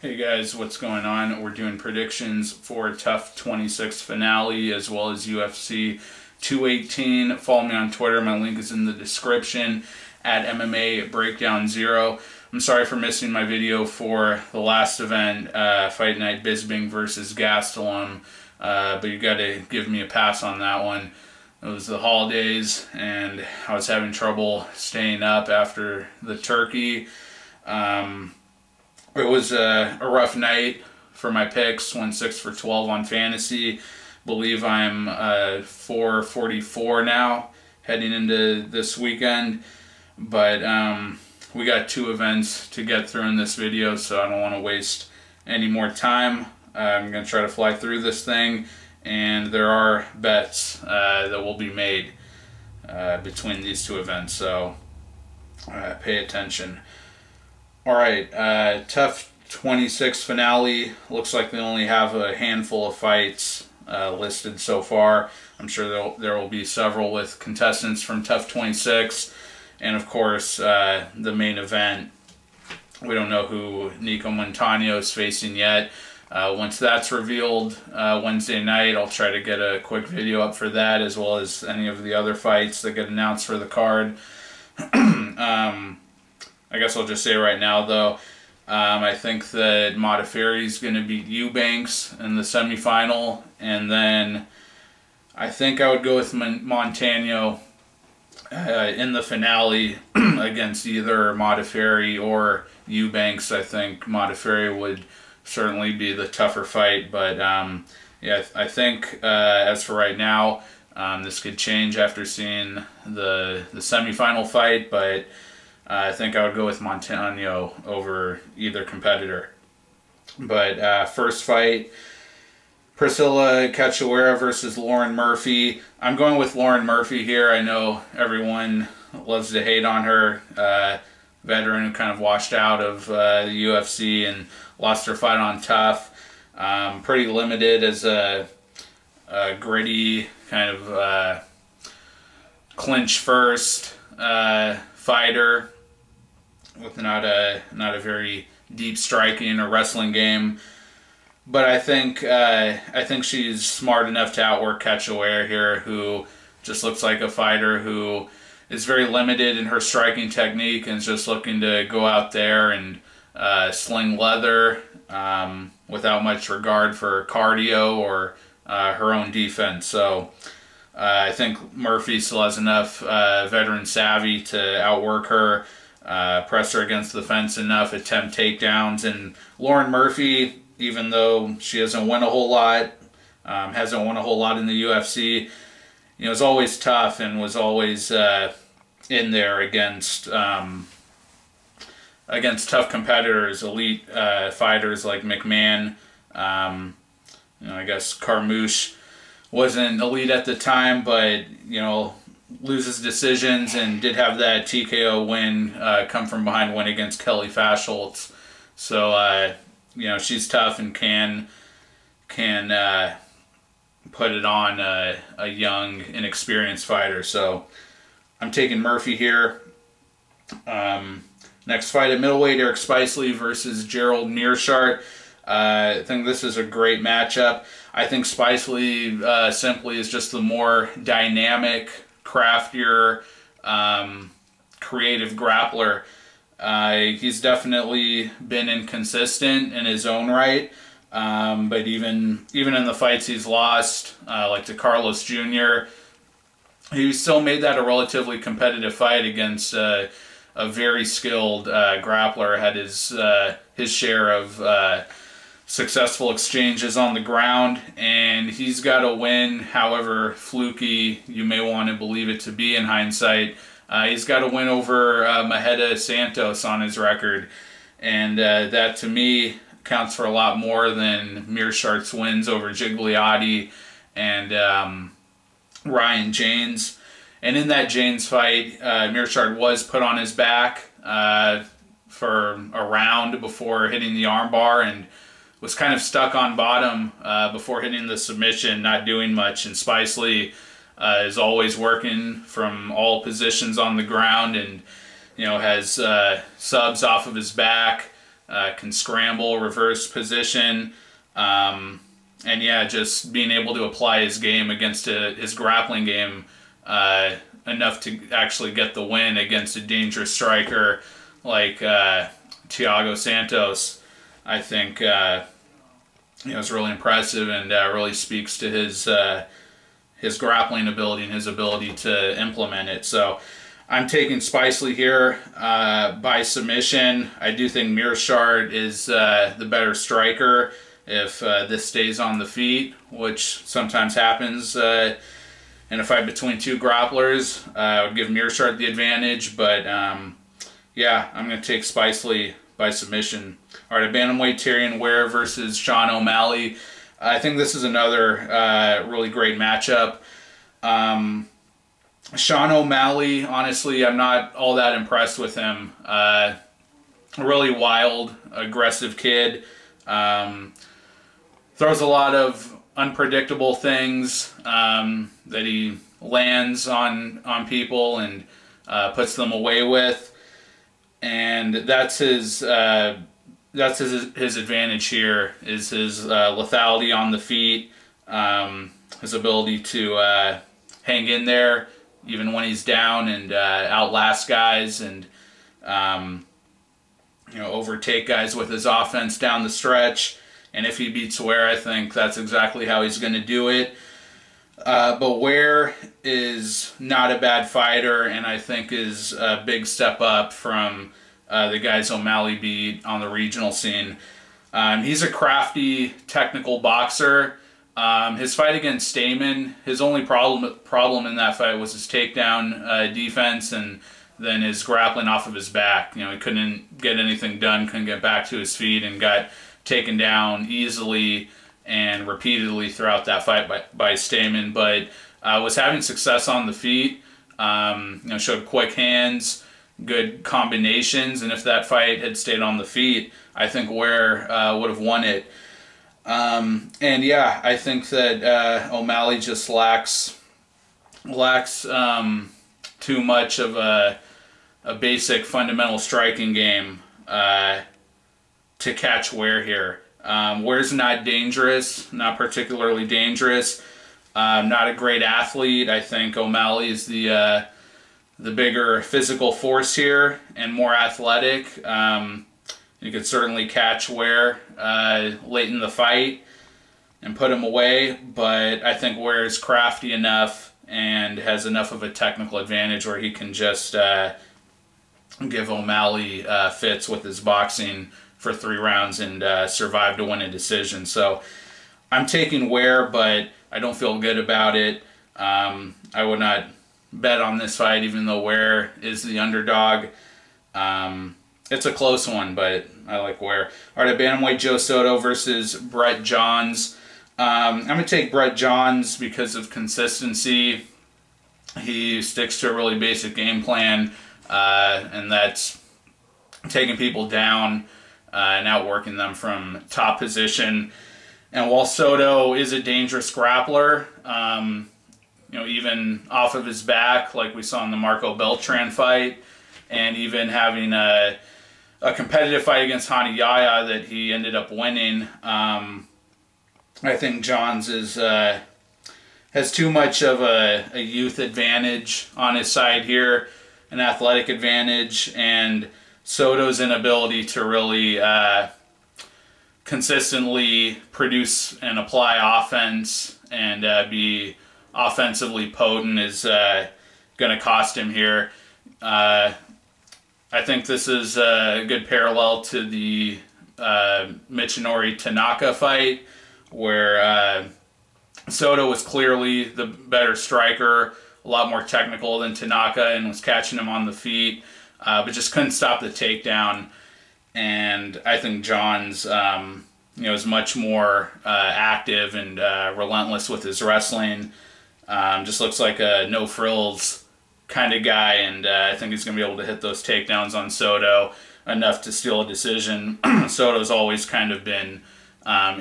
Hey guys, what's going on? We're doing predictions for TUF 26 finale as well as UFC 218. Follow me on Twitter. My link is in the description at MMA Breakdown 0. I'm sorry for missing my video for the last event, Fight Night Bisping versus Gastelum, but you got to give me a pass on that one. It was the holidays and I was having trouble staying up after the turkey. It was a rough night for my picks. Went 6 for 12 on fantasy. Believe I'm 444 now heading into this weekend. But we got 2 events to get through in this video, so I don't want to waste any more time. I'm going to try to fly through this thing, and there are bets that will be made between these 2 events, so pay attention. Alright, TUF 26 finale. Looks like they only have a handful of fights listed so far. I'm sure there will be several with contestants from TUF 26. And of course, the main event. We don't know who Nico Montano is facing yet. Once that's revealed Wednesday night, I'll try to get a quick video up for that, as well as any of the other fights that get announced for the card. I guess I'll just say right now, though, I think that Modafferi is going to beat Eubanks in the semifinal, and then I think I would go with Montano in the finale against either Modafferi or Eubanks. I think Modafferi would certainly be the tougher fight, but yeah, I think as for right now, this could change after seeing the semifinal fight, but I think I would go with Montano over either competitor. But first fight, Priscilla Cachoeira versus Lauren Murphy. I'm going with Lauren Murphy here. I know everyone loves to hate on her. Veteran who kind of washed out of the UFC and lost her fight on TUF. Pretty limited as a gritty kind of clinch first fighter, with not a very deep striking or wrestling game. But I think she's smart enough to outwork Cachoeira here, who just looks like a fighter who is very limited in her striking technique and is just looking to go out there and sling leather without much regard for cardio or her own defense. So I think Murphy still has enough veteran savvy to outwork her, press her against the fence enough, attempt takedowns. And Lauren Murphy, even though she hasn't won a whole lot, in the UFC, you know, is always tough and was always in there against tough competitors, elite fighters like McMahon. You know, I guess Carmouche wasn't elite at the time, but you know, loses decisions and did have that TKO win, come from behind win against Kelly Fashholtz. So you know, she's tough and can put it on a young, inexperienced fighter. So I'm taking Murphy here. Next fight at middleweight, Eric Spicely versus Gerald Meerschaert. I think this is a great matchup. I think Spicely simply is just the more dynamic, craftier, creative grappler. He's definitely been inconsistent in his own right, but even in the fights he's lost, like to Carlos Jr., he still made that a relatively competitive fight against a very skilled grappler. Had his share of successful exchanges on the ground, and he's got a win, however fluky you may want to believe it to be in hindsight. He's got a win over Maheda Santos on his record, and that to me counts for a lot more than Meerschaert's wins over Gigliotti and Ryan Janes. And in that Janes fight, Meerschaert was put on his back for a round before hitting the armbar, and was kind of stuck on bottom before hitting the submission, not doing much. And Spicely is always working from all positions on the ground, and you know, has subs off of his back, can scramble, reverse position, and yeah, just being able to apply his game against his grappling game enough to actually get the win against a dangerous striker like Thiago Santos. I think is really impressive and really speaks to his grappling ability and his ability to implement it. So I'm taking Spicely here by submission. I do think Meerschaert is the better striker if this stays on the feet, which sometimes happens in a fight between two grapplers. I would give Meerschaert the advantage, but yeah, I'm going to take Spicely by submission. All right, a bantamweight Tyrion Ware versus Sean O'Malley. I think this is another really great matchup. Sean O'Malley, honestly, I'm not all that impressed with him. A really wild, aggressive kid. Throws a lot of unpredictable things that he lands on people and puts them away with, and that's his advantage here, is his lethality on the feet, his ability to hang in there even when he's down and outlast guys and overtake guys with his offense down the stretch. And if he beats Ware, I think that's exactly how he's going to do it. But Ware is not a bad fighter, and I think is a big step up from the guys O'Malley beat on the regional scene. He's a crafty, technical boxer. His fight against Stamen, his only problem in that fight was his takedown defense and then his grappling off of his back. He couldn't get anything done, couldn't get back to his feet, and got taken down easily and repeatedly throughout that fight by Stamen, but was having success on the feet. Showed quick hands, good combinations, and if that fight had stayed on the feet, I think Ware would have won it. And yeah, I think that O'Malley just lacks too much of a basic fundamental striking game to catch Ware here. Ware's not dangerous, not particularly dangerous, not a great athlete. I think O'Malley is the bigger physical force here and more athletic. You could certainly catch Ware late in the fight and put him away, but I think Ware is crafty enough and has enough of a technical advantage where he can just give O'Malley fits with his boxing for 3 rounds and survive to win a decision. So I'm taking Ware, but I don't feel good about it. I would not bet on this fight, even though Ware is the underdog. It's a close one, but I like Ware. All right, a bantamweight Joe Soto versus Brett Johns. I'm going to take Brett Johns because of consistency. He sticks to a really basic game plan, and that's taking people down and outworking them from top position. And while Soto is a dangerous grappler, even off of his back, like we saw in the Marco Beltran fight, and even having a competitive fight against Hani Yahya that he ended up winning, I think Johns has too much of a youth advantage on his side here, an athletic advantage, and Soto's inability to really consistently produce and apply offense and be offensively potent is going to cost him here. I think this is a good parallel to the Michinori Tanaka fight, where Soto was clearly the better striker, a lot more technical than Tanaka, and was catching him on the feet, but just couldn't stop the takedown. And I think Johns, is much more active and relentless with his wrestling. Just looks like a no-frills kind of guy, and I think he's going to be able to hit those takedowns on Soto enough to steal a decision. Soto's always kind of been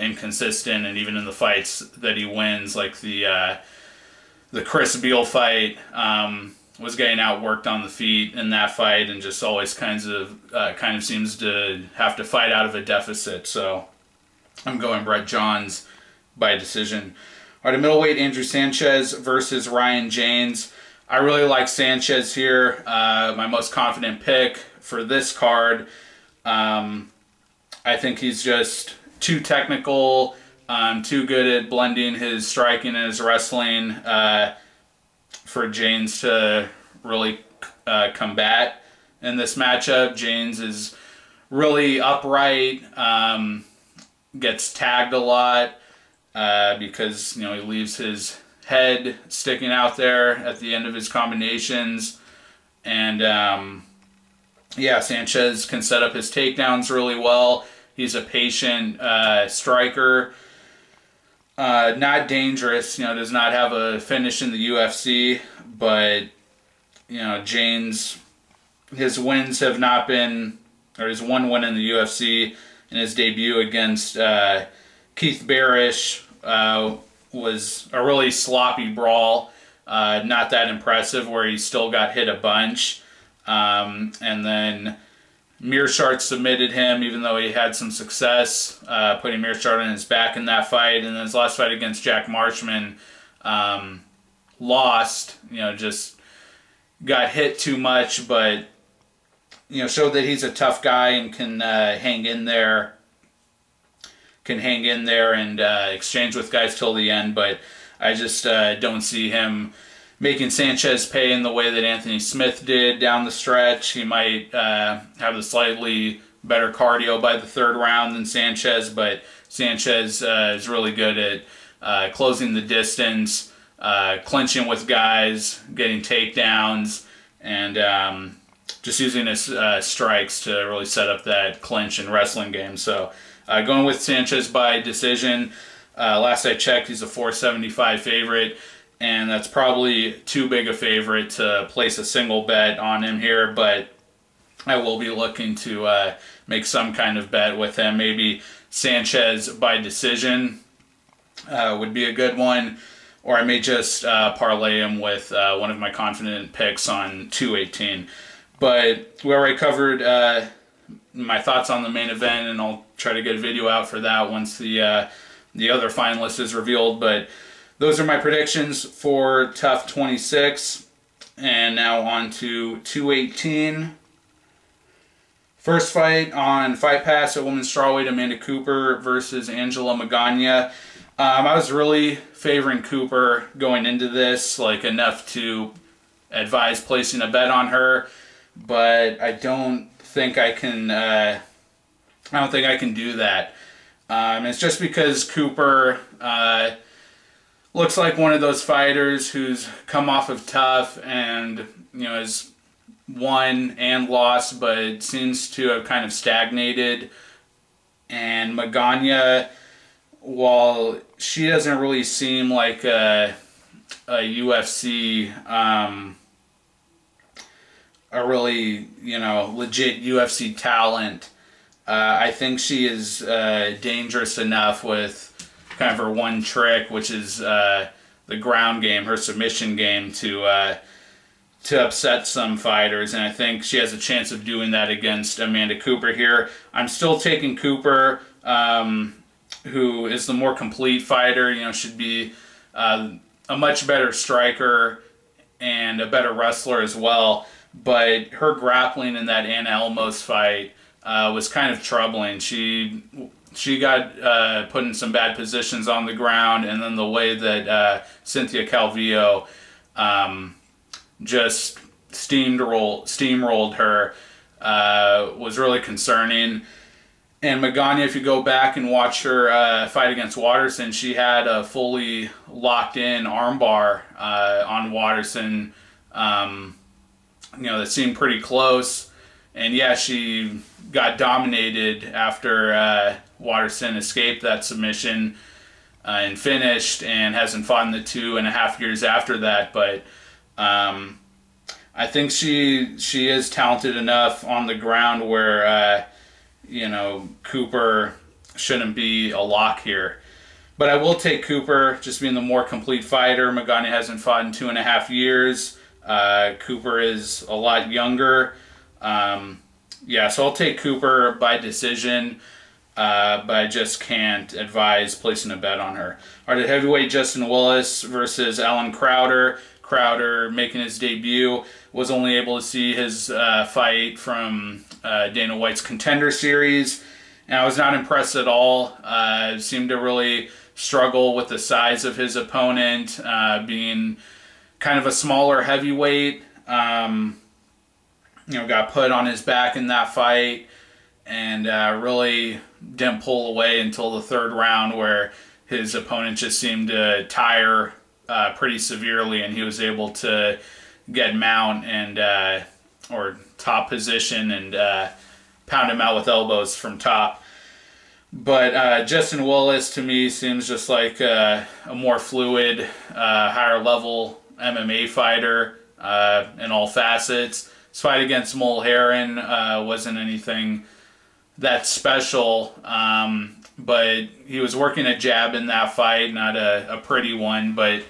inconsistent, and even in the fights that he wins, like the Chris Beal fight, was getting outworked on the feet in that fight, and just always kind of seems to have to fight out of a deficit. So I'm going Brett Johns by decision. All right, at middleweight, Andrew Sanchez versus Ryan James. I really like Sanchez here. My most confident pick for this card. I think he's just too technical, too good at blending his striking and his wrestling for James to really combat in this matchup. James is really upright, gets tagged a lot because he leaves his head sticking out there at the end of his combinations, and yeah, Sanchez can set up his takedowns really well. He's a patient striker, not dangerous. Does not have a finish in the UFC, but James, his wins have not been, or his one win in the UFC in his debut against Keith Barish was a really sloppy brawl, not that impressive, where he still got hit a bunch. And then Meerschaert submitted him, even though he had some success putting Meerschaert on his back in that fight. And then his last fight against Jack Marshman, lost, just got hit too much, but showed that he's a tough guy and can hang in there. And exchange with guys till the end, but I just don't see him making Sanchez pay in the way that Anthony Smith did down the stretch. He might have a slightly better cardio by the third round than Sanchez, but Sanchez is really good at closing the distance, clinching with guys, getting takedowns, and just using his strikes to really set up that clinch and wrestling game. So going with Sanchez by decision. Last I checked, he's a 475 favorite, and that's probably too big a favorite to place a single bet on him here, but I will be looking to make some kind of bet with him. Maybe Sanchez by decision would be a good one, or I may just parlay him with one of my confident picks on 218. But we already covered my thoughts on the main event, and I'll try to get a video out for that once the other finalist is revealed. But those are my predictions for TUF 26. And now on to 218. First fight on Fight Pass at women's strawweight, Amanda Cooper versus Angela Magana. I was really favoring Cooper going into this, like enough to advise placing a bet on her, but I don't think I can. I don't think I can do that. It's just because Cooper looks like one of those fighters who's come off of TUF and has won and lost, but seems to have kind of stagnated. And Magana, while she doesn't really seem like a UFC, a really legit UFC talent, I think she is dangerous enough with kind of her one trick, which is the ground game, her submission game, to upset some fighters, and I think she has a chance of doing that against Amanda Cooper here. I'm still taking Cooper, who is the more complete fighter, should be a much better striker and a better wrestler as well, but her grappling in that Anna Elmos fight was kind of troubling. She got put in some bad positions on the ground, and then the way that Cynthia Calvillo just steamrolled her was really concerning. And Magana, if you go back and watch her fight against Waterson, she had a fully locked-in armbar on Waterson, that seemed pretty close. And yeah, she got dominated after Waterson escaped that submission and finished, and hasn't fought in the 2.5 years after that. But I think she is talented enough on the ground where Cooper shouldn't be a lock here. But I will take Cooper, just being the more complete fighter. Magana hasn't fought in 2.5 years. Cooper is a lot younger. Yeah, so I'll take Cooper by decision, but I just can't advise placing a bet on her. All right, at heavyweight, Justin Willis versus Alan Crowder. Crowder, making his debut, was only able to see his fight from Dana White's Contender Series, and I was not impressed at all. Seemed to really struggle with the size of his opponent, being kind of a smaller heavyweight. Got put on his back in that fight, and really didn't pull away until the third round, where his opponent just seemed to tire pretty severely, and he was able to get mount and or top position and pound him out with elbows from top. But Justin Willis, to me, seems just like a more fluid, higher level MMA fighter in all facets. His fight against Mulheron wasn't anything that special, but he was working a jab in that fight, not a pretty one, but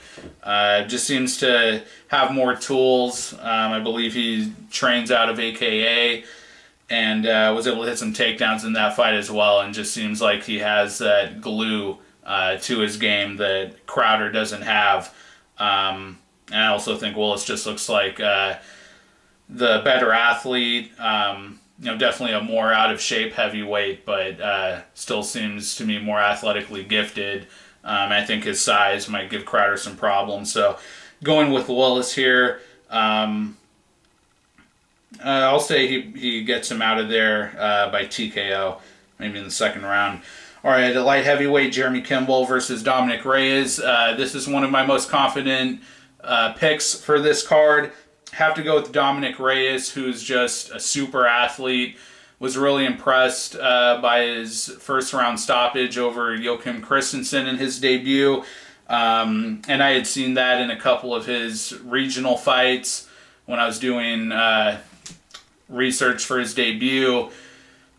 just seems to have more tools. I believe he trains out of AKA, and was able to hit some takedowns in that fight as well, and just seems like he has that glue to his game that Crowder doesn't have. And I also think Willis just looks like the better athlete. Definitely a more out-of-shape heavyweight, but still seems to me more athletically gifted. I think his size might give Crowder some problems. So going with Willis here, I'll say he gets him out of there by TKO, maybe in the second round. All right, at light heavyweight, Jeremy Kimball versus Dominic Reyes. This is one of my most confident picks for this card. Have to go with Dominic Reyes, who's just a super athlete. Was really impressed by his first round stoppage over Joachim Christensen in his debut. And I had seen that in a couple of his regional fights when I was doing research for his debut.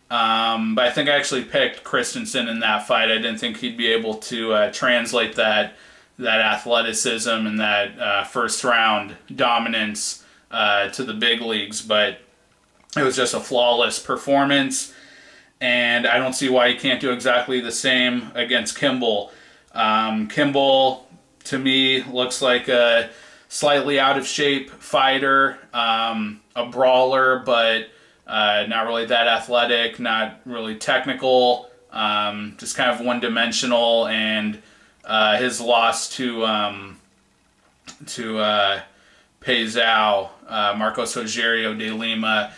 But I think I actually picked Christensen in that fight. I didn't think he'd be able to translate that athleticism and that first round dominance to the big leagues, but it was just a flawless performance, and I don't see why he can't do exactly the same against Kimball. Kimball, to me, looks like a slightly out of shape fighter, a brawler, but not really that athletic, not really technical, just kind of one-dimensional, and his loss to Peizao, Marcos Rogerio de Lima,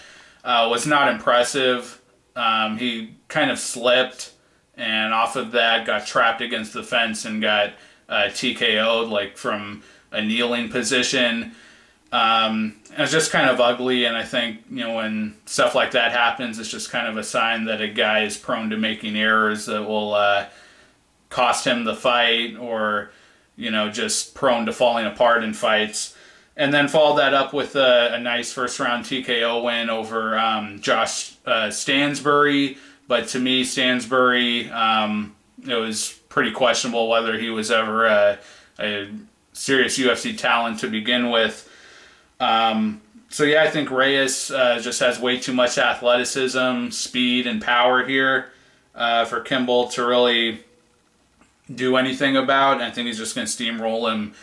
was not impressive. He kind of slipped, and off of that got trapped against the fence and got TKO'd, like from a kneeling position. It was just kind of ugly, and I think, when stuff like that happens, it's just kind of a sign that a guy is prone to making errors that will cost him the fight, or just prone to falling apart in fights. And then followed that up with a nice first round TKO win over Josh Stansbury. But to me, Stansbury, it was pretty questionable whether he was ever a serious UFC talent to begin with. So yeah, I think Reyes just has way too much athleticism, speed, and power here for Kimball to really do anything about. I think he's just going to steamroll him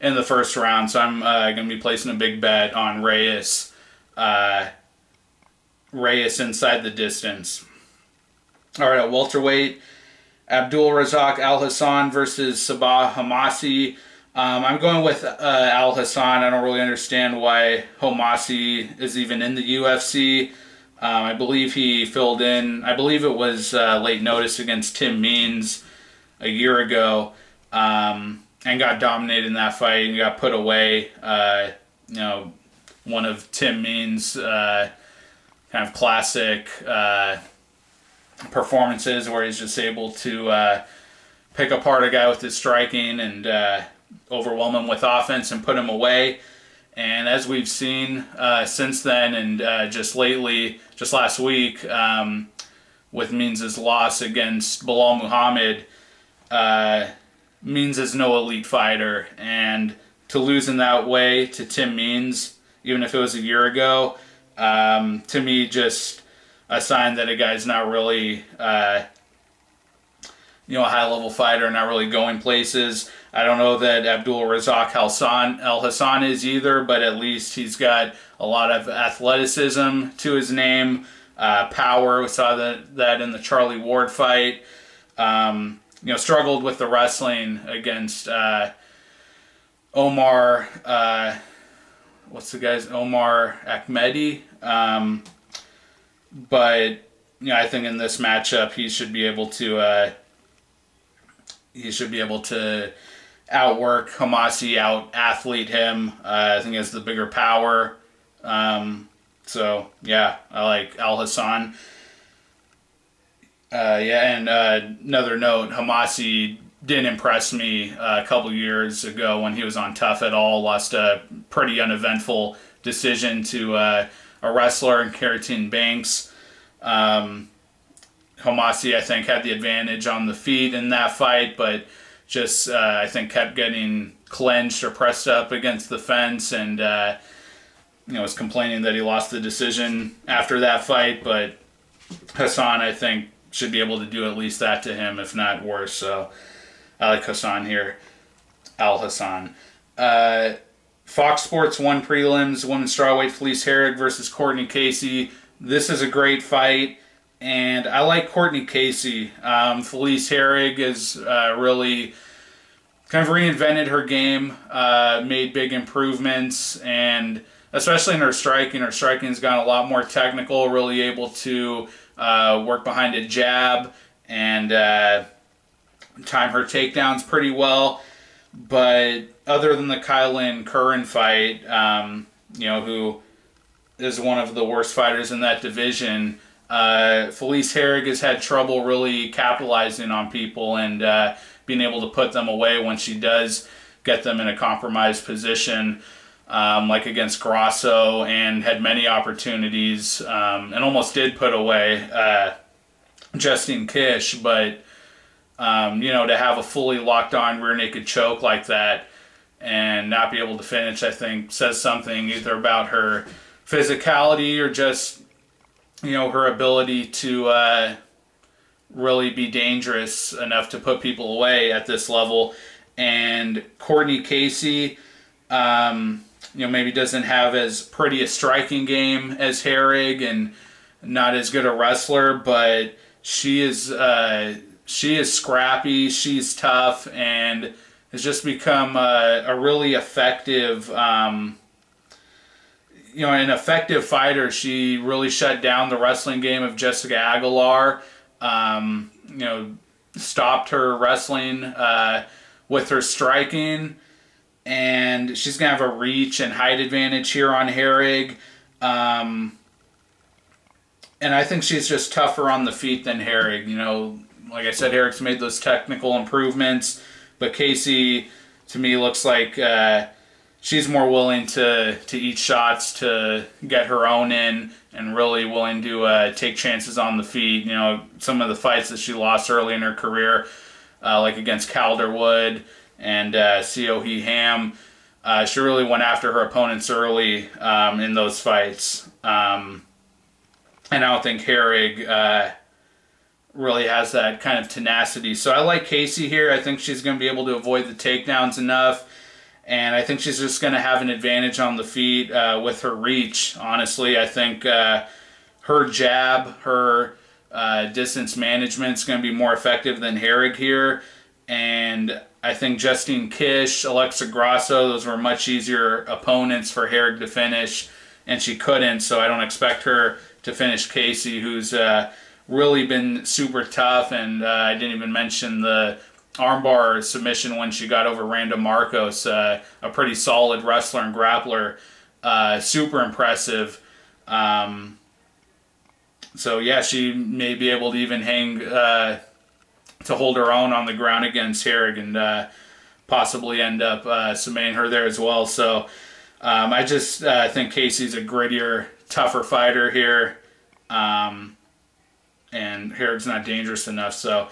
in the first round. So I'm going to be placing a big bet on Reyes. Reyes inside the distance. All right, at welterweight, Abdul Razak Alhassan versus Sabah Homasi. I'm going with Alhassan. I don't really understand why Homasi is even in the UFC. I believe he filled in, I believe it was late notice against Tim Means a year ago, and got dominated in that fight and got put away. One of Tim Means' kind of classic performances where he's just able to pick apart a guy with his striking and overwhelm him with offense and put him away. And as we've seen since then, and just lately, just last week, with Means' loss against Bilal Muhammad, Means is no elite fighter, and to lose in that way to Tim Means, even if it was a year ago, to me, just a sign that a guy's not really, a high-level fighter, not really going places. I don't know that Abdul Razak Alhassan is either, but at least he's got a lot of athleticism to his name, power. We saw that in the Charlie Ward fight. Struggled with the wrestling against Omar, what's the guy's, Omar Akhmedi. But I think in this matchup he should be able to outwork Homasi, out-athlete him. I think he has the bigger power. So, yeah, I like Alhassan. And another note, Homasi didn't impress me a couple years ago when he was on TUF at all. Lost a pretty uneventful decision to a wrestler in Keratin Banks. Homasi, I think, had the advantage on the feet in that fight, but just, I think, kept getting clenched or pressed up against the fence, and, was complaining that he lost the decision after that fight. But Hassan, I think, should be able to do at least that to him, if not worse. So I like Hassan here. Alhassan. Fox Sports 1 prelims, women's strawweight, Felice Herrig versus Courtney Casey. This is a great fight, and I like Courtney Casey. Felice Herrig has really kind of reinvented her game, made big improvements, and especially in her striking. Her striking's gotten a lot more technical, really able to work behind a jab and time her takedowns pretty well. But other than the Kylan Curran fight, who is one of the worst fighters in that division, Felice Herrig has had trouble really capitalizing on people and being able to put them away when she does get them in a compromised position, like against Grasso, and had many opportunities and almost did put away Justine Kish, but to have a fully locked on rear naked choke like that and not be able to finish, I think says something either about her physicality or just, her ability to really be dangerous enough to put people away at this level. And Courtney Casey, maybe doesn't have as pretty a striking game as Herrig and not as good a wrestler, but she is scrappy, she's tough, and has just become a really effective, an effective fighter. She really shut down the wrestling game of Jessica Aguilar, stopped her wrestling with her striking, and she's going to have a reach and height advantage here on Herrig. And I think she's just tougher on the feet than Herrig. Like I said, Herrig's made those technical improvements, but Casey, to me, looks like she's more willing to eat shots to get her own in and really willing to take chances on the feet. Some of the fights that she lost early in her career, like against Calderwood and Seohee Ham, she really went after her opponents early in those fights. And I don't think Herrig really has that kind of tenacity. So I like Casey here. I think she's going to be able to avoid the takedowns enough. And I think she's just going to have an advantage on the feet with her reach, honestly. I think her jab, her distance management is going to be more effective than Herrig here. And I think Justine Kish, Alexa Grasso, those were much easier opponents for Herrig to finish, and she couldn't. So I don't expect her to finish Casey, who's really been super tough. And I didn't even mention the armbar submission when she got over Randa Marcos, a pretty solid wrestler and grappler, super impressive. So yeah, she may be able to even hang to hold her own on the ground against Herrig and possibly end up submitting her there as well. So I just think Casey's a grittier, tougher fighter here, and Herrig's not dangerous enough. So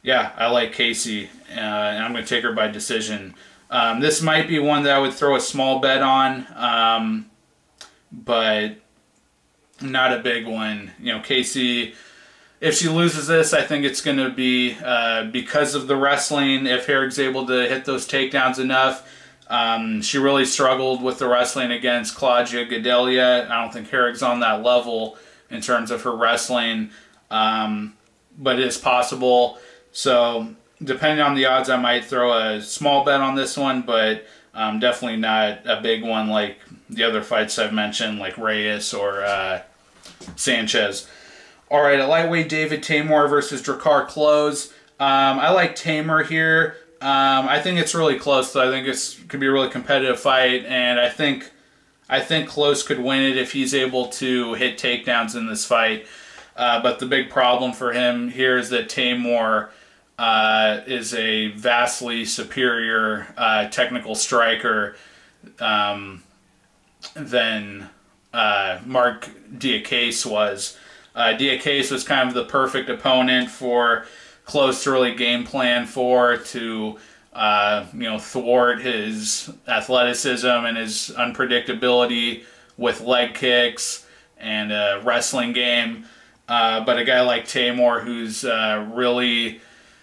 yeah, I like Casey, and I'm going to take her by decision. This might be one that I would throw a small bet on, but not a big one. You know, Casey, if she loses this, I think it's going to be because of the wrestling. If Herrig's able to hit those takedowns enough. She really struggled with the wrestling against Claudia Gadelha. I don't think Herrig's on that level in terms of her wrestling, but it is possible. So depending on the odds, I might throw a small bet on this one, but definitely not a big one like the other fights I've mentioned, like Reyes or Sanchez. All right, at lightweight, David Teymur versus Drakkar Klose. I like Teymur here. I think it's really close, though. I think it could be a really competitive fight, and I think Klose could win it if he's able to hit takedowns in this fight. But the big problem for him here is that Teymur is a vastly superior technical striker than Mark Diakase was. Diakase was kind of the perfect opponent for Klose to really game plan for, to thwart his athleticism and his unpredictability with leg kicks and a wrestling game. But a guy like Teymur, who's really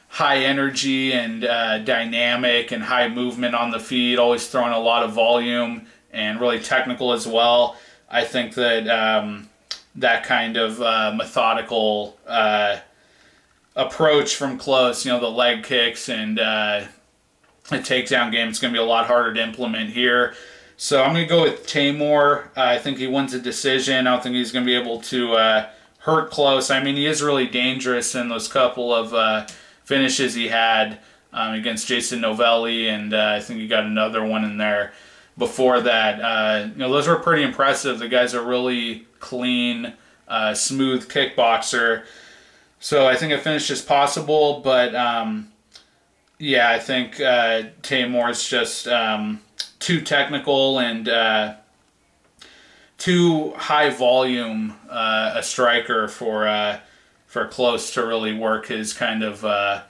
high energy and dynamic and high movement on the feet, always throwing a lot of volume and really technical as well. I think that that kind of methodical approach from Klose, the leg kicks and a takedown game, it's going to be a lot harder to implement here. So I'm going to go with Teymur. I think he wins a decision. I don't think he's going to be able to hurt Klose. I mean, he is really dangerous in those couple of finishes he had against Jason Novelli, and I think he got another one in there before that. Those were pretty impressive. The guy's a really clean, smooth kickboxer. So I think a finish is possible, but yeah, I think Teymur is just too technical and too high volume a striker for Klose to really work his kind of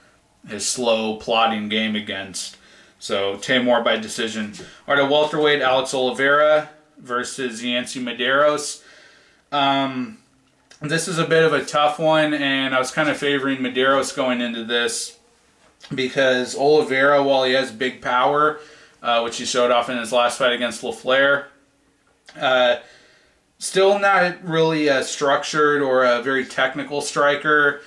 his slow plodding game against. So Teymur by decision. All right, at welterweight, Alex Oliveira versus Yancy Medeiros. This is a bit of a tough one, and I was kind of favoring Medeiros going into this because Oliveira, while he has big power, which he showed off in his last fight against LaFleur, still not really a structured or a very technical striker.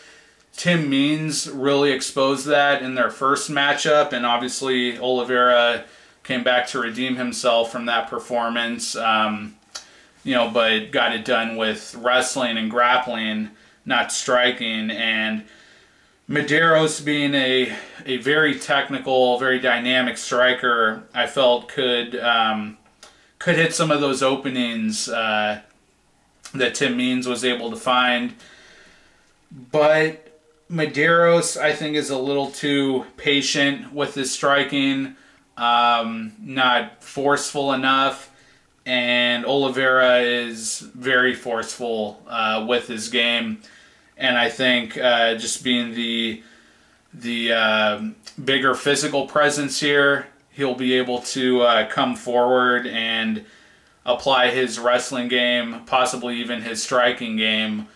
Tim Means really exposed that in their first matchup, and obviously Oliveira came back to redeem himself from that performance. But got it done with wrestling and grappling, not striking. And Medeiros, being a very technical, very dynamic striker, I felt could hit some of those openings that Tim Means was able to find. But Medeiros, I think, is a little too patient with his striking, not forceful enough. And Oliveira is very forceful with his game, and I think just being the bigger physical presence here, he'll be able to come forward and apply his wrestling game, possibly even his striking game,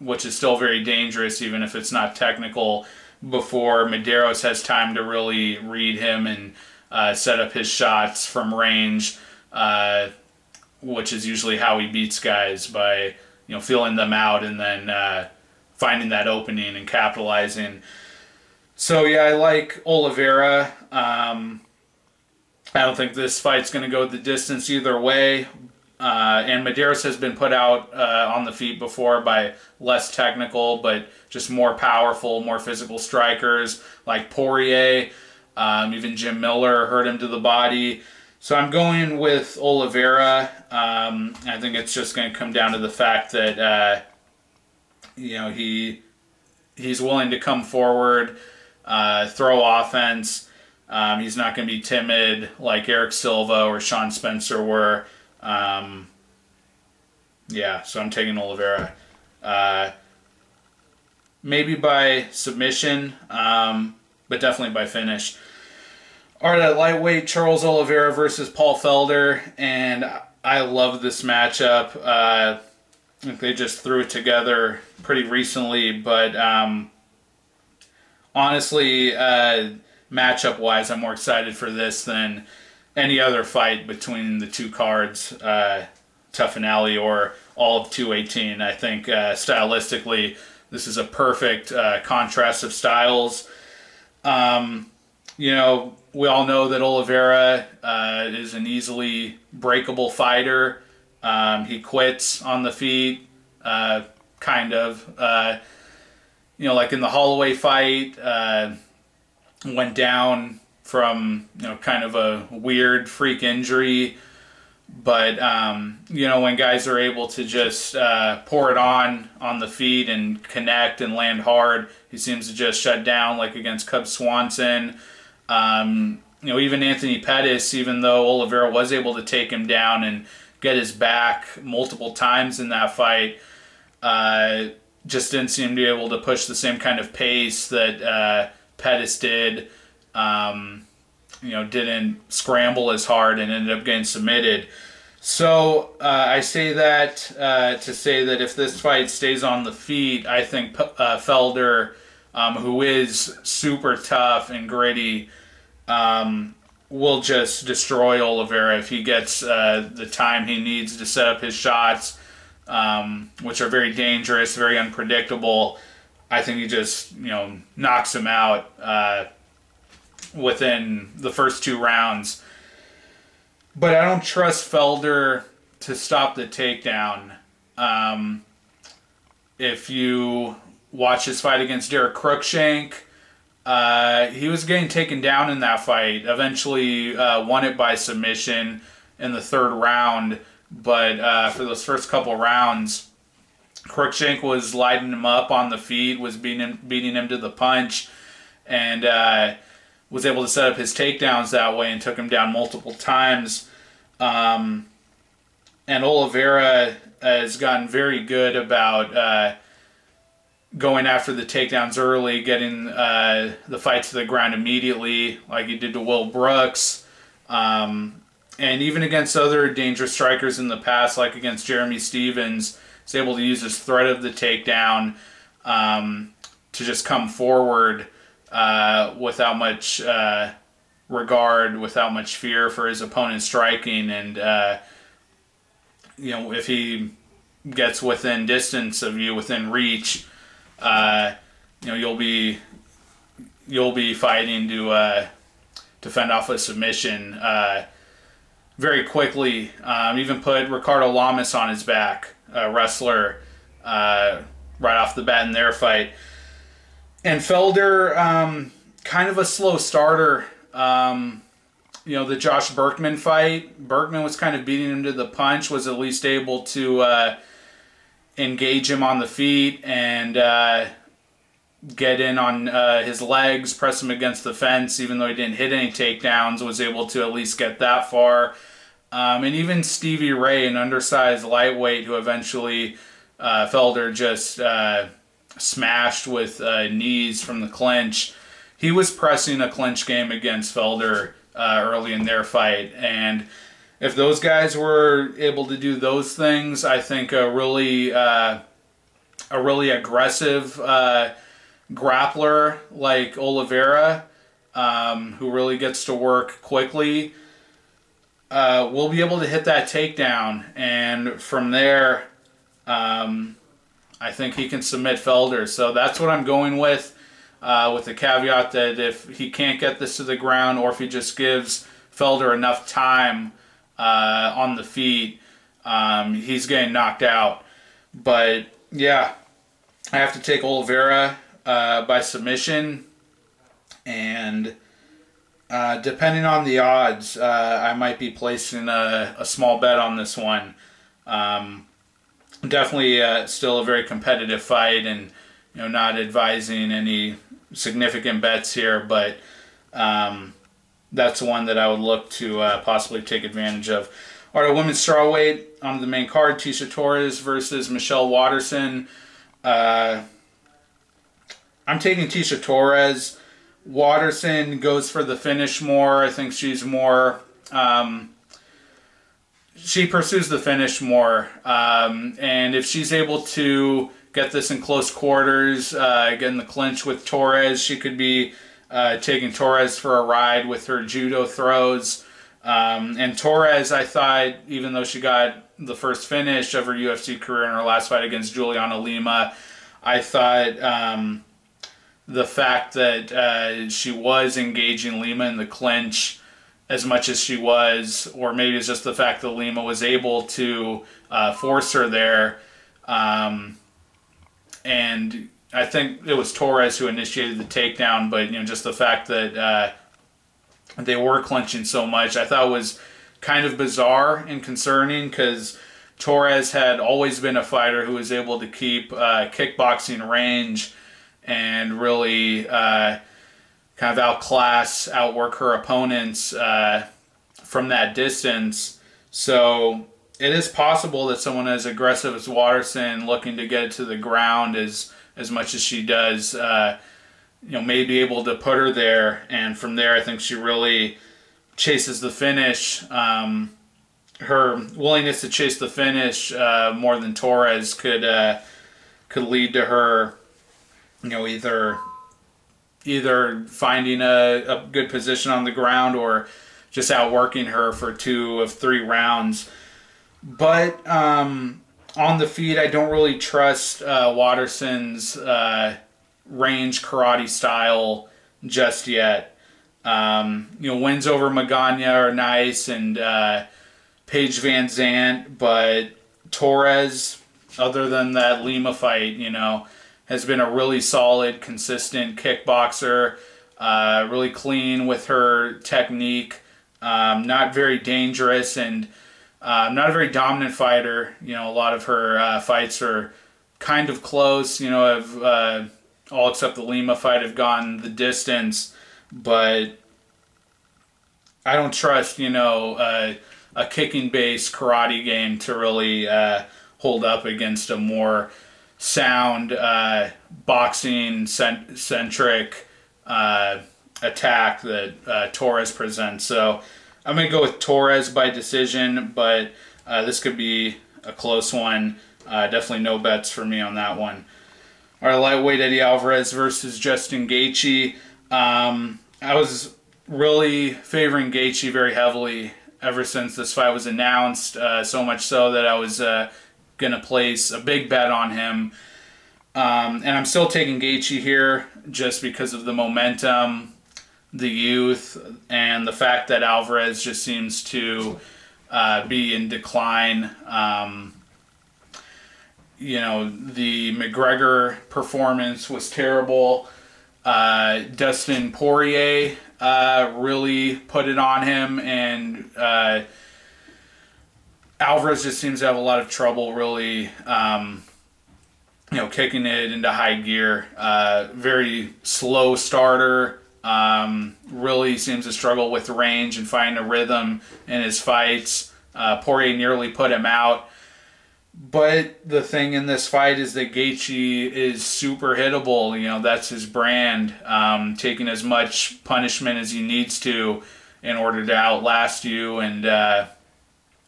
which is still very dangerous, even if it's not technical, before Medeiros has time to really read him and set up his shots from range. Which is usually how he beats guys, by feeling them out and then finding that opening and capitalizing. So yeah, I like Oliveira. I don't think this fight's going to go the distance either way. And Medeiros has been put out on the feet before by less technical, but just more powerful, more physical strikers like Poirier. Even Jim Miller hurt him to the body. So I'm going with Oliveira. I think it's just going to come down to the fact that he's willing to come forward, throw offense. He's not going to be timid like Eric Silva or Sean Spencer were. Yeah, so I'm taking Oliveira. Maybe by submission, but definitely by finish. All right, at lightweight, Charles Oliveira versus Paul Felder, and I love this matchup. I think they just threw it together pretty recently, but honestly, matchup-wise, I'm more excited for this than any other fight between the two cards, TUF finale or all of 218. I think stylistically, this is a perfect contrast of styles. You know, we all know that Oliveira is an easily breakable fighter. He quits on the feet, kind of. You know, like in the Holloway fight, went down from, you know, kind of a weird freak injury. But, you know, when guys are able to just pour it on the feet and connect and land hard, he seems to just shut down, like against Cub Swanson. You know, even Anthony Pettis, even though Oliveira was able to take him down and get his back multiple times in that fight, just didn't seem to be able to push the same kind of pace that Pettis did. You know, didn't scramble as hard and ended up getting submitted. So I say that to say that if this fight stays on the feet, I think Felder, who is super tough and gritty, will just destroy Oliveira if he gets the time he needs to set up his shots, which are very dangerous, very unpredictable. I think he just, you know, knocks him out within the first 2 rounds. But I don't trust Felder to stop the takedown. If you watch his fight against Derek Cruikshank, he was getting taken down in that fight. Eventually won it by submission in the 3rd round. But for those first couple rounds, Cruikshank was lighting him up on the feet, was beating him to the punch, and was able to set up his takedowns that way and took him down multiple times. And Oliveira has gotten very good about going after the takedowns early, getting the fight to the ground immediately, like he did to Will Brooks. And even against other dangerous strikers in the past, like against Jeremy Stevens, he's able to use his threat of the takedown to just come forward without much regard, without much fear for his opponent striking. And, you know, if he gets within distance of you, within reach, you know, you'll be fighting to fend off a submission very quickly. Even put Ricardo Lamas on his back, wrestler, right off the bat in their fight. And Felder, kind of a slow starter. You know, the Josh Berkman fight, Berkman was kind of beating him to the punch, was at least able to engage him on the feet and get in on his legs, press him against the fence, even though he didn't hit any takedowns, was able to at least get that far. And even Stevie Ray, an undersized lightweight who eventually Felder just smashed with knees from the clinch. He was pressing a clinch game against Felder early in their fight, and if those guys were able to do those things, I think a really aggressive grappler like Oliveira, who really gets to work quickly, will be able to hit that takedown, and from there, I think he can submit Felder. So that's what I'm going with the caveat that if he can't get this to the ground, or if he just gives Felder enough time on the feet, he's getting knocked out. But yeah, I have to take Oliveira by submission, and depending on the odds, I might be placing a small bet on this one. Definitely still a very competitive fight, and you know, not advising any significant bets here, but that's one that I would look to possibly take advantage of. All right, women's strawweight on the main card, Tecia Torres versus Michelle Waterson. I'm taking Tecia Torres. Waterson goes for the finish more. I think she's more... she pursues the finish more. And if she's able to get this in close quarters, get in the clinch with Torres, she could be taking Torres for a ride with her judo throws. And Torres, I thought, even though she got the first finish of her UFC career in her last fight against Juliana Lima, I thought the fact that she was engaging Lima in the clinch as much as she was, or maybe it's just the fact that Lima was able to force her there. And I think it was Torres who initiated the takedown, but just the fact that they were clinching so much, I thought was kind of bizarre and concerning, because Torres had always been a fighter who was able to keep kickboxing range and really kind of outwork her opponents from that distance. So it is possible that someone as aggressive as Waterson, looking to get it to the ground as much as she does, may be able to put her there. And from there, I think she really chases the finish. Her willingness to chase the finish more than Torres could lead to her, either finding a good position on the ground or just outworking her for 2 of 3 rounds. But on the feet, I don't really trust Waterson's range karate style just yet. Wins over Magana are nice, and Paige Van Zandt, but Torres, other than that Lima fight, has been a really solid, consistent kickboxer, really clean with her technique, not very dangerous, and not a very dominant fighter. A lot of her fights are kind of close, have all except the Lima fight have gone the distance, but I don't trust, a kicking-based karate game to really hold up against a more sound, boxing-centric attack that Torres presents. So I'm going to go with Torres by decision, but this could be a close one. Definitely no bets for me on that one. Our lightweight, Eddie Alvarez versus Justin Gaethje. I was really favoring Gaethje very heavily ever since this fight was announced, so much so that I was going to place a big bet on him. And I'm still taking Gaethje here just because of the momentum, the youth, and the fact that Alvarez just seems to be in decline. The McGregor performance was terrible. Dustin Poirier really put it on him, and Alvarez just seems to have a lot of trouble really kicking it into high gear. Very slow starter. Really seems to struggle with range and finding a rhythm in his fights. Poirier nearly put him out. But the thing in this fight is that Gaethje is super hittable. That's his brand. Taking as much punishment as he needs to in order to outlast you and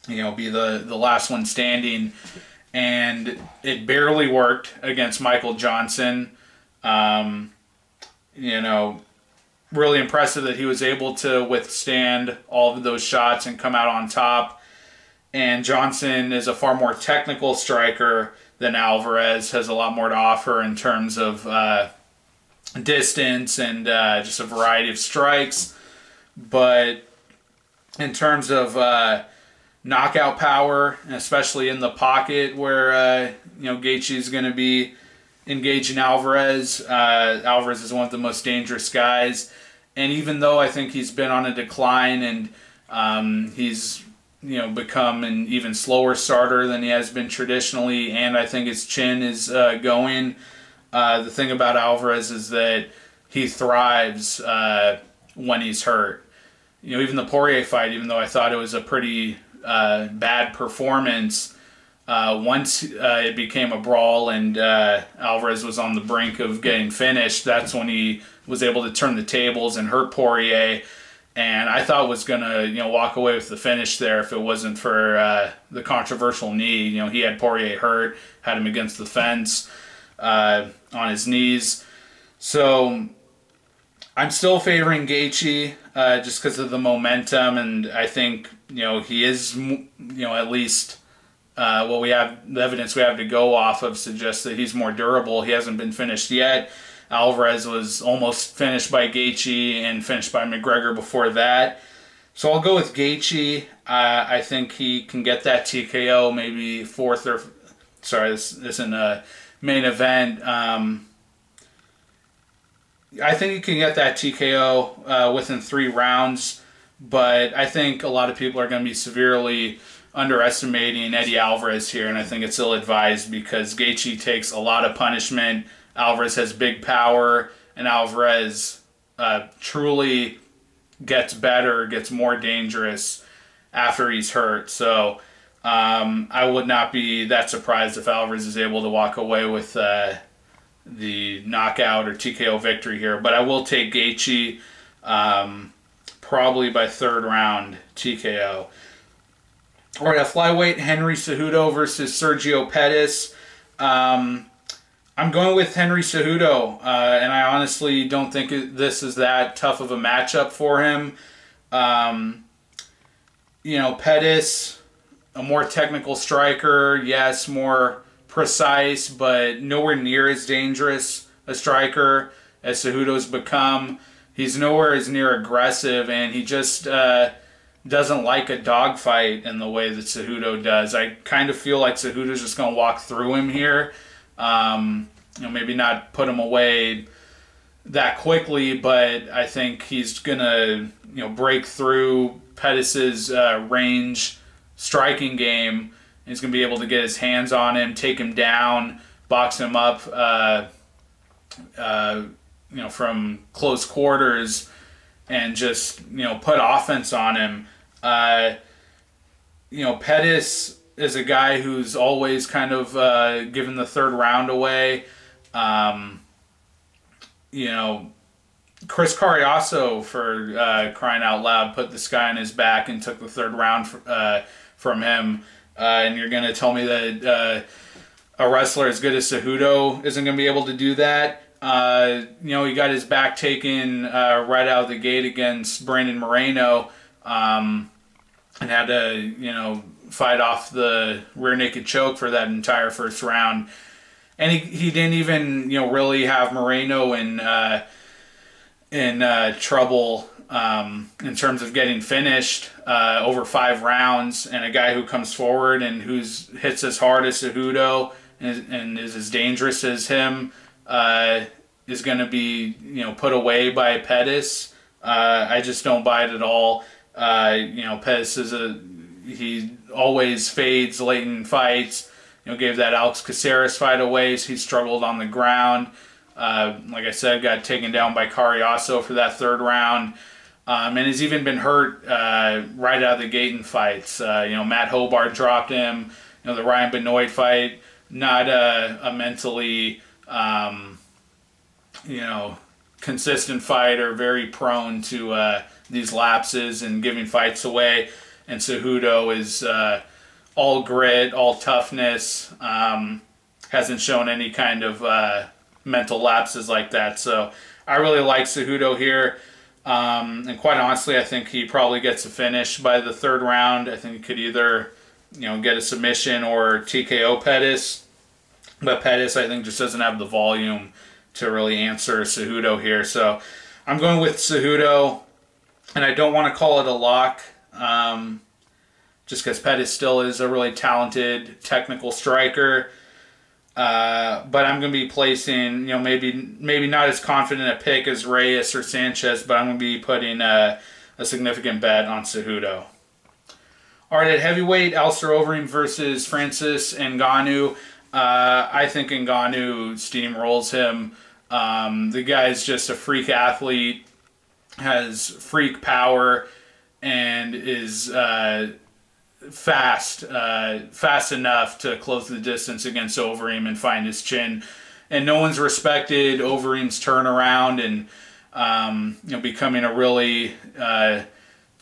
be the last one standing. And it barely worked against Michael Johnson. Really impressive that he was able to withstand all of those shots and come out on top. And Johnson is a far more technical striker than Alvarez, has a lot more to offer in terms of distance and just a variety of strikes. But in terms of knockout power, and especially in the pocket where Gaethje is going to be engaging Alvarez, Alvarez is one of the most dangerous guys. And even though I think he's been on a decline and he's become an even slower starter than he has been traditionally, and I think his chin is going. The thing about Alvarez is that he thrives when he's hurt. Even the Poirier fight, even though I thought it was a pretty bad performance, Once it became a brawl and Alvarez was on the brink of getting finished, that's when he was able to turn the tables and hurt Poirier. And I thought was going to, walk away with the finish there if it wasn't for the controversial knee. He had Poirier hurt, had him against the fence on his knees. So I'm still favoring Gaethje just because of the momentum, and I think, he is, at least what we have, the evidence we have to go off of suggests that he's more durable. He hasn't been finished yet. Alvarez was almost finished by Gaethje and finished by McGregor before that. So I'll go with Gaethje. I think he can get that TKO, maybe fourth or... Sorry, this isn't a main event. I think he can get that TKO within 3 rounds, but I think a lot of people are going to be severely underestimating Eddie Alvarez here, and I think it's ill-advised because Gaethje takes a lot of punishment. Alvarez has big power, and Alvarez truly gets better, gets more dangerous after he's hurt. So I would not be that surprised if Alvarez is able to walk away with the knockout or TKO victory here. But I will take Gaethje probably by 3rd round TKO. All right, a flyweight, Henry Cejudo versus Sergio Pettis. I'm going with Henry Cejudo, and I honestly don't think this is that tough of a matchup for him. Pettis, a more technical striker, yes, more precise, but nowhere near as dangerous a striker as Cejudo's become. He's nowhere as near aggressive, and he just doesn't like a dogfight in the way that Cejudo does. I kind of feel like Cejudo's just going to walk through him here. Maybe not put him away that quickly, but I think he's gonna, break through Pettis's range striking game. He's gonna be able to get his hands on him, take him down, box him up, from close quarters, and just put offense on him. Pettis is a guy who's always kind of given the 3rd round away. Chris Carriasso, for crying out loud, put this guy on his back and took the 3rd round from him. And you're going to tell me that a wrestler as good as Cejudo isn't going to be able to do that? He got his back taken right out of the gate against Brandon Moreno, and had to, fight off the rear naked choke for that entire 1st round. And he didn't even, really have Moreno in trouble in terms of getting finished over 5 rounds. And a guy who comes forward and hits as hard as Cejudo and is as dangerous as him is going to be, put away by Pettis. I just don't buy it at all. Pettis he always fades late in fights. Gave that Alex Caceres fight away, so he struggled on the ground. Like I said, got taken down by Carriasso for that 3rd round. And has even been hurt right out of the gate in fights. Matt Hobart dropped him. The Ryan Benoit fight, not a mentally, consistent fighter, very prone to these lapses and giving fights away. And Cejudo is all grit, all toughness, hasn't shown any kind of mental lapses like that. So I really like Cejudo here. And quite honestly, I think he probably gets a finish by the 3rd round. I think he could either, get a submission or TKO Pettis. But Pettis, I think, just doesn't have the volume to really answer Cejudo here. So I'm going with Cejudo, and I don't want to call it a lock. Just because Pettis still is a really talented technical striker. But I'm going to be placing, maybe not as confident a pick as Reyes or Sanchez, but I'm going to be putting a significant bet on Cejudo. All right, at heavyweight, Alistair Overeem versus Francis Ngannou. I think Ngannou steamrolls him. The guy's just a freak athlete, has freak power, and is fast enough to close the distance against Overeem and find his chin. And no one's respected Overeem's turnaround and becoming a really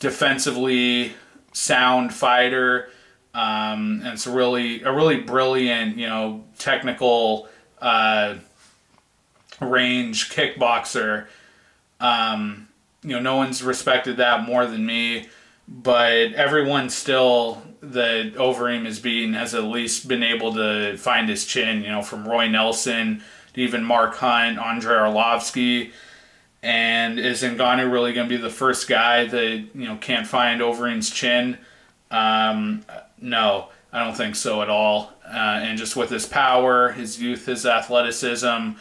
defensively sound fighter. And it's a really brilliant, technical range kickboxer. No one's respected that more than me, but everyone still that Overeem has beaten has at least been able to find his chin, from Roy Nelson to even Mark Hunt, Andrei Arlovsky. And is Ngannou really going to be the first guy that, can't find Overeem's chin? No, I don't think so at all. And just with his power, his youth, his athleticism,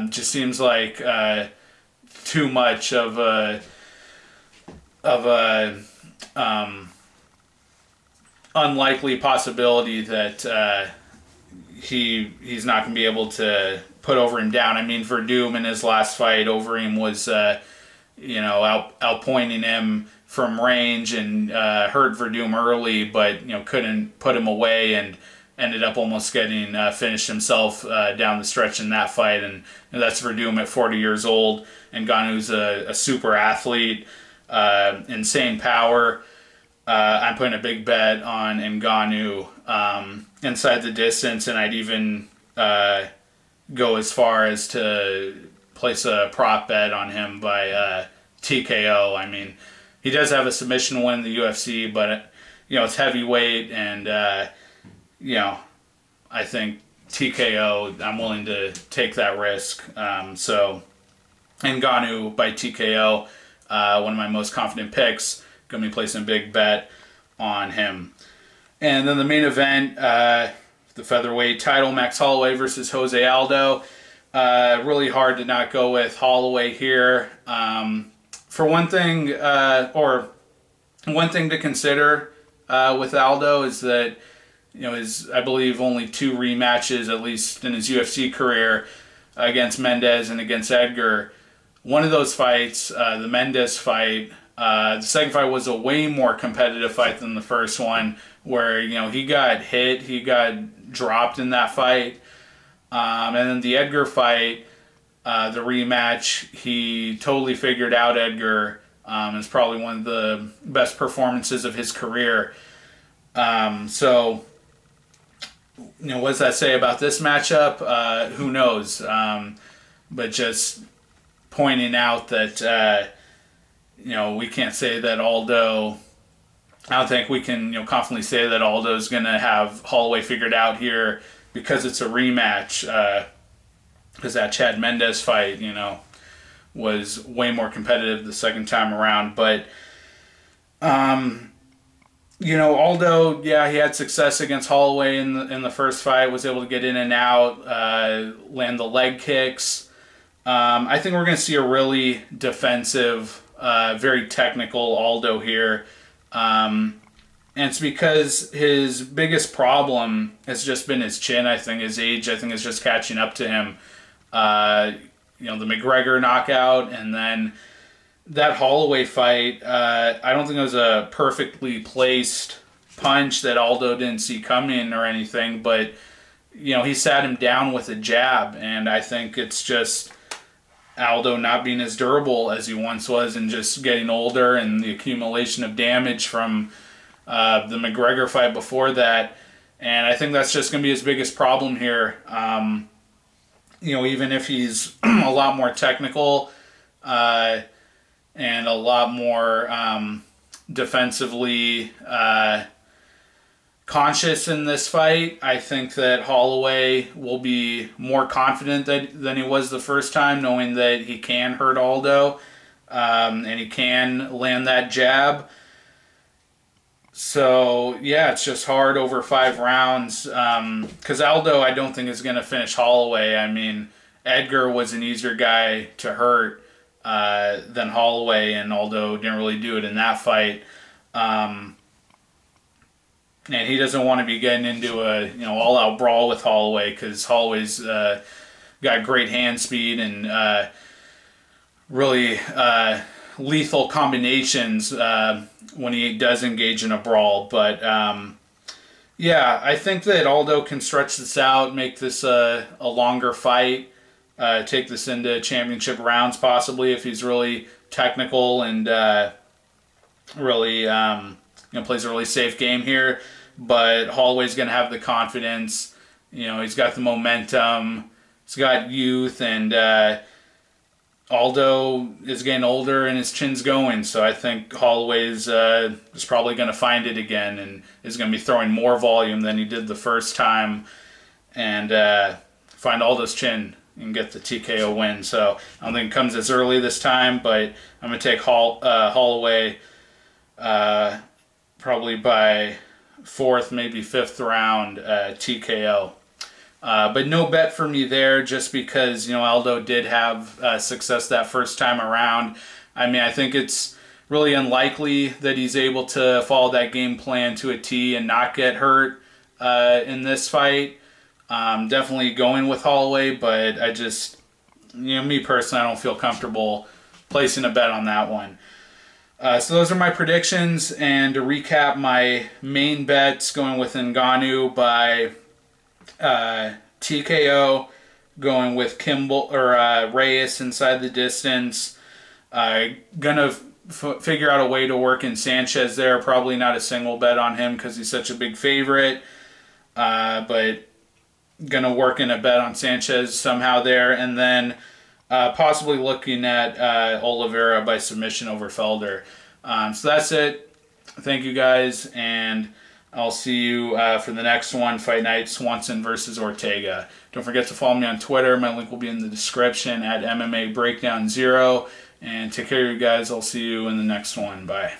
just seems like too much of a unlikely possibility that he's not going to be able to put Overeem down. I mean, Verdum in his last fight, Overeem was outpointing him from range and hurt Verdum early, but couldn't put him away and ended up almost getting finished himself down the stretch in that fight. And that's Verdum at 40 years old. And Ngannou's a super athlete, insane power. I'm putting a big bet on Ngannou inside the distance, and I'd even go as far as to place a prop bet on him by TKO. I mean, he does have a submission win in the UFC, but it's heavyweight, and I think TKO, I'm willing to take that risk. So Ngannou by TKO, one of my most confident picks. Going to be placing a big bet on him. And then the main event, the featherweight title, Max Holloway versus Jose Aldo. Really hard to not go with Holloway here. For one thing, one thing to consider with Aldo is that his, I believe, only 2 rematches, at least in his UFC career, against Mendes and against Edgar. One of those fights, the Mendes fight, the second fight was a way more competitive fight than the first one, where he got hit, he got dropped in that fight, and then the Edgar fight, the rematch, he totally figured out Edgar. It's probably one of the best performances of his career. So what does that say about this matchup? Who knows? But just pointing out that we can't say that Aldo. I don't think we can confidently say that Aldo's going to have Holloway figured out here because it's a rematch. Because that Chad Mendes fight, was way more competitive the second time around. But Aldo, yeah, he had success against Holloway in the first fight. Was able to get in and out, land the leg kicks. I think we're going to see a really defensive, very technical Aldo here. And it's because his biggest problem has just been his chin. I think his age, is just catching up to him. The McGregor knockout, and then that Holloway fight, I don't think it was a perfectly placed punch that Aldo didn't see coming or anything, but he sat him down with a jab, and I think it's just Aldo not being as durable as he once was and just getting older, and the accumulation of damage from the McGregor fight before that. And I think that's just going to be his biggest problem here. Even if he's a lot more technical and a lot more defensively conscious in this fight, I think that Holloway will be more confident than he was the first time, knowing that he can hurt Aldo and he can land that jab. So, yeah, it's just hard over 5 rounds because Aldo, I don't think, is going to finish Holloway. I mean, Edgar was an easier guy to hurt than Holloway, and Aldo didn't really do it in that fight. And he doesn't want to be getting into a all-out brawl with Holloway because Holloway's got great hand speed and really lethal combinations when he does engage in a brawl. But yeah, I think that Aldo can stretch this out, make this a longer fight, take this into championship rounds possibly if he's really technical and really plays a really safe game here. But Holloway's going to have the confidence. He's got the momentum. He's got youth, and Aldo is getting older and his chin's going. So I think Holloway is probably going to find it again and is going to be throwing more volume than he did the first time, and find Aldo's chin and get the TKO win. So I don't think it comes as early this time, but I'm going to take Holloway probably by 4th, maybe 5th round TKO. But no bet for me there, just because Aldo did have success that first time around. I mean, I think it's really unlikely that he's able to follow that game plan to a T and not get hurt in this fight. Definitely going with Holloway, but I just, me personally, I don't feel comfortable placing a bet on that one. So those are my predictions, and to recap my main bets, going with Ngannou by TKO, going with Kimball or Reyes inside the distance. Gonna figure out a way to work in Sanchez there. Probably not a single bet on him because he's such a big favorite, but gonna work in a bet on Sanchez somehow there, and then possibly looking at Oliveira by submission over Felder. So that's it. Thank you guys, and I'll see you for the next one, Fight Night Swanson versus Ortega. Don't forget to follow me on Twitter. My link will be in the description at MMA Breakdown 0. And take care of you guys. I'll see you in the next one. Bye.